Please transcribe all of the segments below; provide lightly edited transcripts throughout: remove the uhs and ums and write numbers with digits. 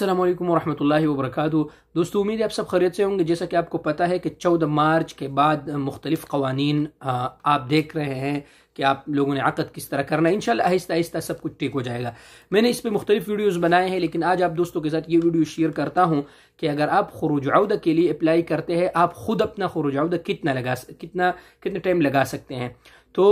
अस्सलाम वालेकुम वरहमतुल्लाहि वबरकातुहू। दोस्तों, उम्मीद है आप सब खैरियत से होंगे। जैसा कि आपको पता है कि 14 मार्च के बाद मुख्तलिफ क़वानीन आप देख रहे हैं कि आप लोगों ने अक़द किस तरह करना है। इंशाल्लाह आहिस्ता आहिस्ता सब कुछ ठीक हो जाएगा। मैंने इस पर मुख्तलिफ वीडियोज़ बनाए हैं, लेकिन आज आप दोस्तों के साथ ये वीडियो शेयर करता हूँ कि अगर आप खुरूज औदा के लिए अप्लाई करते हैं, आप खुद अपना खुरूज औदा कितने टाइम लगा सकते हैं। तो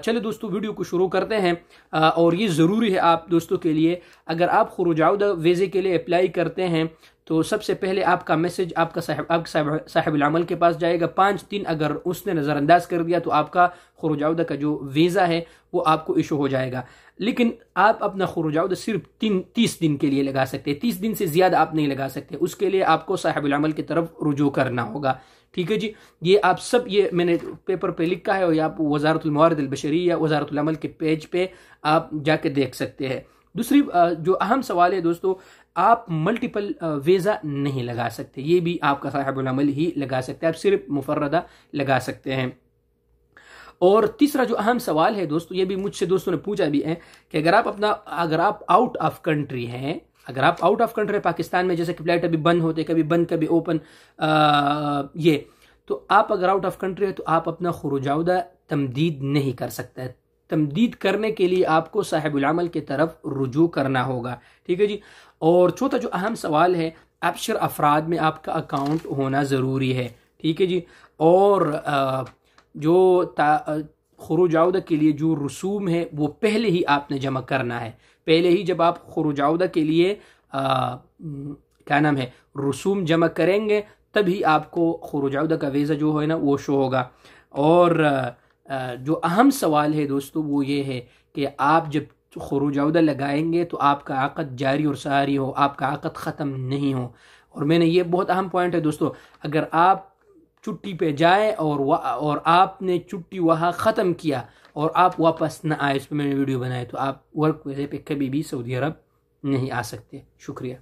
चलो दोस्तों, वीडियो को शुरू करते हैं। और ये ज़रूरी है आप दोस्तों के लिए, अगर आप खुरूज औदा वीज़े के लिए अप्लाई करते हैं तो सबसे पहले आपका मैसेज आपका साहिबुल अमल के पास जाएगा। 5 दिन अगर उसने नज़रअंदाज कर दिया तो आपका खुरूज औदा का जो वीज़ा है वो आपको इशू हो जाएगा। लेकिन आप अपना खुरूज औदा सिर्फ 30 दिन के लिए लगा सकते हैं। 30 दिन से ज़्यादा आप नहीं लगा सकते। उसके लिए आपको साहिबुल अमल की तरफ रुजू करना होगा। ठीक है जी, ये आप सब ये मैंने पेपर पे लिखा है और आप वज़ारतुल मवारिद अल बशरिया वज़ारतुल अमल के पेज पे आप जाके देख सकते हैं। दूसरी जो अहम सवाल है दोस्तों, आप मल्टीपल वीज़ा नहीं लगा सकते। ये भी आपका साहिबुल अमल ही लगा सकते हैं, आप सिर्फ मुफर्रदा लगा सकते हैं। और तीसरा जो अहम सवाल है दोस्तों, ये भी मुझसे दोस्तों ने पूछा भी है कि अगर आप आउट ऑफ कंट्री हैं, अगर आप आउट ऑफ कंट्री पाकिस्तान में, जैसे कि फ्लाइट अभी बंद होते, कभी बंद कभी ओपन, ये तो आप अगर आउट ऑफ कंट्री है तो आप अपना खुरूज औदा तमदीद नहीं कर सकते। तमदीद करने के लिए आपको साहिबुल अमल की तरफ रुजू करना होगा। ठीक है जी। और चौथा जो अहम सवाल है, अबशर अफराद में आपका अकाउंट होना ज़रूरी है। ठीक है जी। और जो खुरूज औदा के लिए जो रसूम है वो पहले ही आपने जमा करना है। पहले ही जब आप खुरूज औदा के लिए क्या नाम है रसूम जमा करेंगे तभी आपको खुरूज औदा का वीज़ा जो है ना वो शो होगा। और जो अहम सवाल है दोस्तों वो ये है कि आप जब खुरूज औदा लगाएंगे तो आपका अक़द जारी और सारी हो, आपका अक़द ख़त्म नहीं हो। और मैंने ये बहुत अहम पॉइंट है दोस्तों, अगर आप छुट्टी पे जाए और आपने छुट्टी वहाँ ख़त्म किया और आप वापस ना आए, इस पर मैंने वीडियो बनाया, तो आप वर्क वीज़े पे कभी भी सऊदी अरब नहीं आ सकते। शुक्रिया।